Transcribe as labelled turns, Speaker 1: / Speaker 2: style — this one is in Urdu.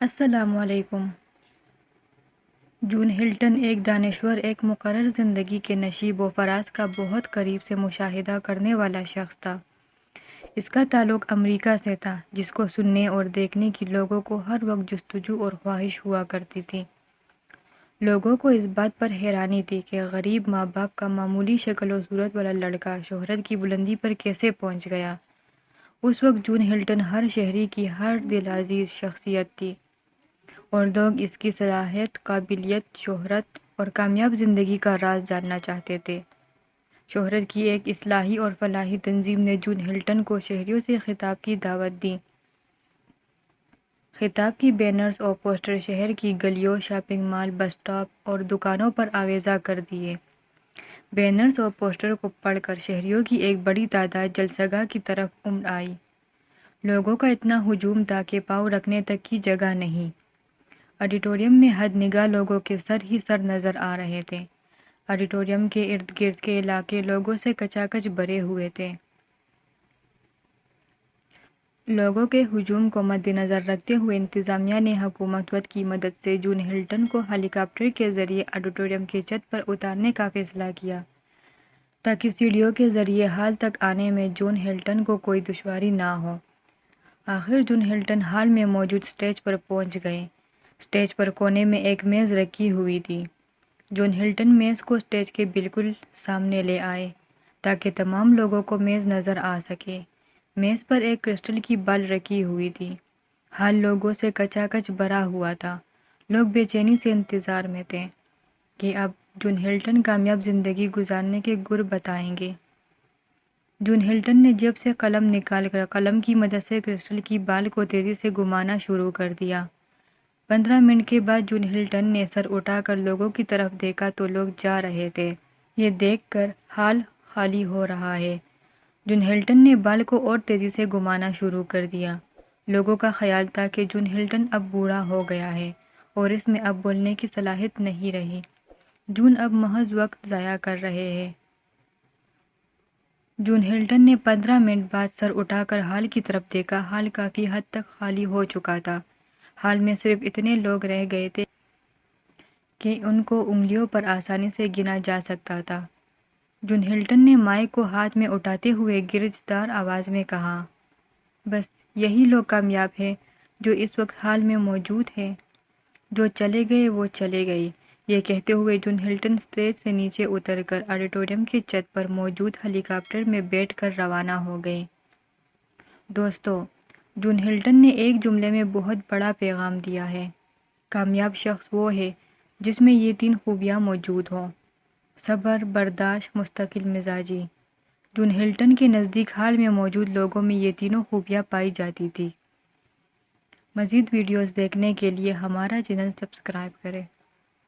Speaker 1: السلام علیکم۔ جون ہلٹن ایک دانشور، ایک مقرر زندگی کے نشیب و فراز کا بہت قریب سے مشاہدہ کرنے والا شخص تھا۔ اس کا تعلق امریکہ سے تھا، جس کو سننے اور دیکھنے کی لوگوں کو ہر وقت جستجو اور خواہش ہوا کرتی تھی۔ لوگوں کو اس بات پر حیرانی تھی کہ غریب ماں باپ کا معمولی شکل و صورت والا لڑکا شہرت کی بلندی پر کیسے پہنچ گیا۔ اس وقت جون ہلٹن ہر شہری کی ہر دلعزیز شخصیت تھی، اور لوگ اس کی صلاحیت، قابلیت، شہرت اور کامیاب زندگی کا راز جاننا چاہتے تھے۔ شہرت کی ایک اصلاحی اور فلاحی تنظیم نے جون ہلٹن کو شہریوں سے خطاب کی دعوت دی۔ خطاب کی بینرز اور پوسٹر شہر کی گلیوں، شاپنگ مال، بس سٹاپ اور دکانوں پر آویزاں کر دیے۔ بینرز اور پوسٹر کو پڑھ کر شہریوں کی ایک بڑی تعداد جلسہ گاہ کی طرف امڑ آئی۔ لوگوں کا اتنا ہجوم تھا کہ پاؤں رکھنے تک کی جگہ نہیں۔ آڈیٹوریم میں حد نگاہ لوگوں کے سر ہی سر نظر آ رہے تھے۔ آڈیٹوریم کے ارد گرد کے علاقے لوگوں سے کچاکچ بھرے ہوئے تھے۔ لوگوں کے ہجوم کو مد نظر رکھتے ہوئے انتظامیہ نے حکومت وقت کی مدد سے جون ہلٹن کو ہیلی کاپٹر کے ذریعے آڈیٹوریم کی چھت پر اتارنے کا فیصلہ کیا، تاکہ سیڑھیوں کے ذریعے ہال تک آنے میں جون ہلٹن کو کوئی دشواری نہ ہو۔ آخر جون ہلٹن ہال میں موجود سٹیج پر پہنچ گئے۔ سٹیج پر کونے میں ایک میز رکھی ہوئی تھی۔ جون ہلٹن میز کو سٹیج کے بالکل سامنے لے آئے تاکہ تمام لوگوں کو میز نظر آ سکے۔ میز پر ایک کرسٹل کی بال رکھی ہوئی تھی۔ ہال لوگوں سے کچاکچ بھرا ہوا تھا۔ لوگ بے چینی سے انتظار میں تھے کہ اب جون ہلٹن کامیاب زندگی گزارنے کے گر بتائیں گے۔ جون ہلٹن نے جیب سے قلم نکال کر قلم کی مدد سے کرسٹل کی بال کو تیزی سے گھمانا شروع کر دیا۔ 15 منٹ کے بعد جون ہلٹن نے سر اٹھا کر لوگوں کی طرف دیکھا تو لوگ جا رہے تھے۔ یہ دیکھ کر ہال خالی ہو رہا ہے۔ جون ہلٹن نے بال کو اور تیزی سے گھمانا شروع کر دیا۔ لوگوں کا خیال تھا کہ جون ہلٹن اب بوڑھا ہو گیا ہے اور اس میں اب بولنے کی صلاحیت نہیں رہی۔ جون اب محض وقت ضائع کر رہے ہیں۔ جون ہلٹن نے 15 منٹ بعد سر اٹھا کر ہال کی طرف دیکھا۔ ہال کافی حد تک خالی ہو چکا تھا۔ ہال میں صرف اتنے لوگ رہ گئے تھے کہ ان کو انگلیوں پر آسانی سے گنا جا سکتا تھا۔ جون ہلٹن نے مائک کو ہاتھ میں اٹھاتے ہوئے گرجدار آواز میں کہا، بس یہی لوگ کامیاب ہیں جو اس وقت ہال میں موجود ہیں۔ جو چلے گئے وہ چلے گئے۔ یہ کہتے ہوئے جون ہلٹن اسٹیج سے نیچے اتر کر آڈیٹوریم کی چھت پر موجود ہیلی کاپٹر میں بیٹھ کر روانہ ہو گئے۔ دوستو، جون ہلٹن نے ایک جملے میں بہت بڑا پیغام دیا ہے۔ کامیاب شخص وہ ہے جس میں یہ 3 خوبیاں موجود ہوں: صبر، برداشت، مستقل مزاجی۔ جون ہلٹن کے نزدیک ہال میں موجود لوگوں میں یہ تینوں خوبیاں پائی جاتی تھی۔ مزید ویڈیوز دیکھنے کے لیے ہمارا چینل سبسکرائب کریں۔